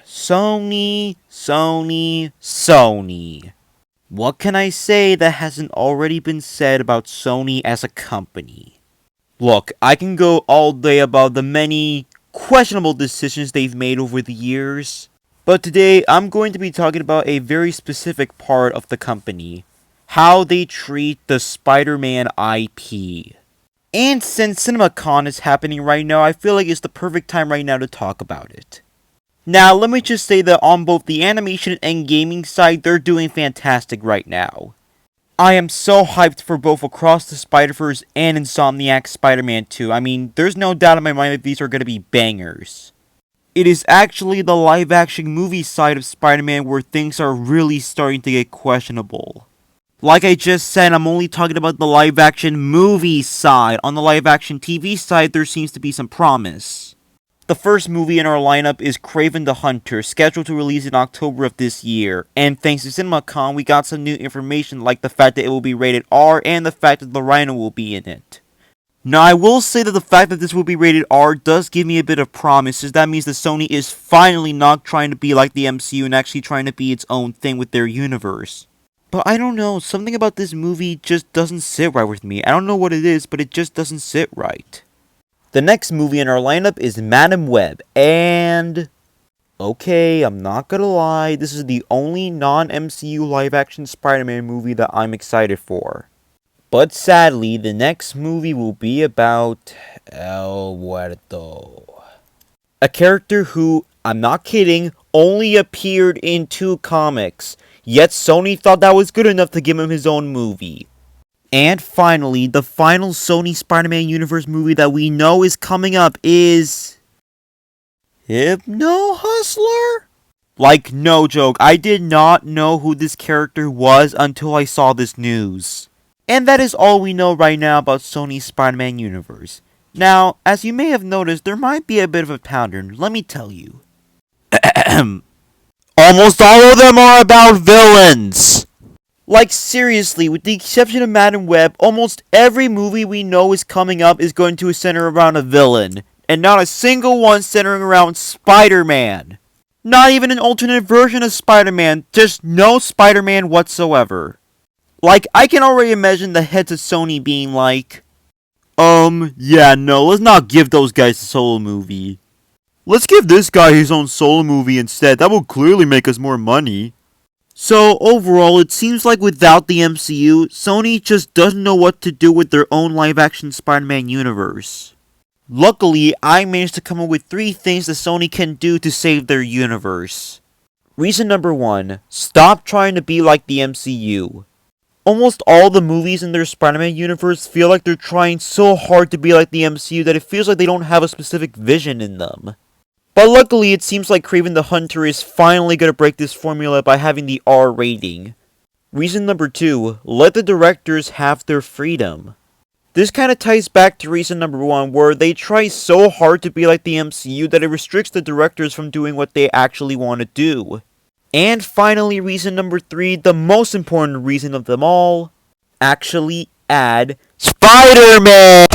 Sony, Sony, Sony. What can I say that hasn't already been said about Sony as a company? Look, I can go all day about the many questionable decisions they've made over the years, but today I'm going to be talking about a very specific part of the company. How they treat the Spider-Man IP. And since CinemaCon is happening right now, I feel like it's the perfect time right now to talk about it. Now, let me just say that on both the animation and gaming side, they're doing fantastic right now. I am so hyped for both Across the Spider-Verse and Insomniac's Spider-Man 2. I mean, there's no doubt in my mind that these are going to be bangers. It is actually the live-action movie side of Spider-Man where things are really starting to get questionable. Like I just said, I'm only talking about the live-action movie side. On the live-action TV side, there seems to be some promise. The first movie in our lineup is Kraven the Hunter, scheduled to release in October of this year. And thanks to CinemaCon, we got some new information like the fact that it will be rated R and the fact that the Rhino will be in it. Now, I will say that the fact that this will be rated R does give me a bit of promise, as that means that Sony is finally not trying to be like the MCU and actually trying to be its own thing with their universe. But I don't know, something about this movie just doesn't sit right with me. I don't know what it is, but it just doesn't sit right. The next movie in our lineup is Madam Web, and... okay, I'm not gonna lie, this is the only non-MCU live-action Spider-Man movie that I'm excited for. But sadly, the next movie will be about... El Huerto. A character who, I'm not kidding, only appeared in 2 comics. Yet Sony thought that was good enough to give him his own movie. And finally, the final Sony Spider-Man Universe movie that we know is coming up is... Hypno Hustler? Like, no joke, I did not know who this character was until I saw this news. And that is all we know right now about Sony's Spider-Man Universe. Now, as you may have noticed, there might be a bit of a pattern, let me tell you. Almost all of them are about villains! Like seriously, with the exception of Madam Web, almost every movie we know is coming up is going to center around a villain. And not a single one centering around Spider-Man. Not even an alternate version of Spider-Man, just no Spider-Man whatsoever. Like, I can already imagine the heads of Sony being like, yeah, no, let's not give those guys a solo movie. Let's give this guy his own solo movie instead, that will clearly make us more money. So, overall, it seems like without the MCU, Sony just doesn't know what to do with their own live-action Spider-Man universe. Luckily, I managed to come up with 3 things that Sony can do to save their universe. Reason number 1, stop trying to be like the MCU. Almost all the movies in their Spider-Man universe feel like they're trying so hard to be like the MCU that it feels like they don't have a specific vision in them. But luckily, it seems like Kraven the Hunter is finally going to break this formula by having the R rating. Reason number 2, let the directors have their freedom. This kind of ties back to reason number 1, where they try so hard to be like the MCU that it restricts the directors from doing what they actually want to do. And finally, reason number 3, the most important reason of them all, actually add Spider-Man!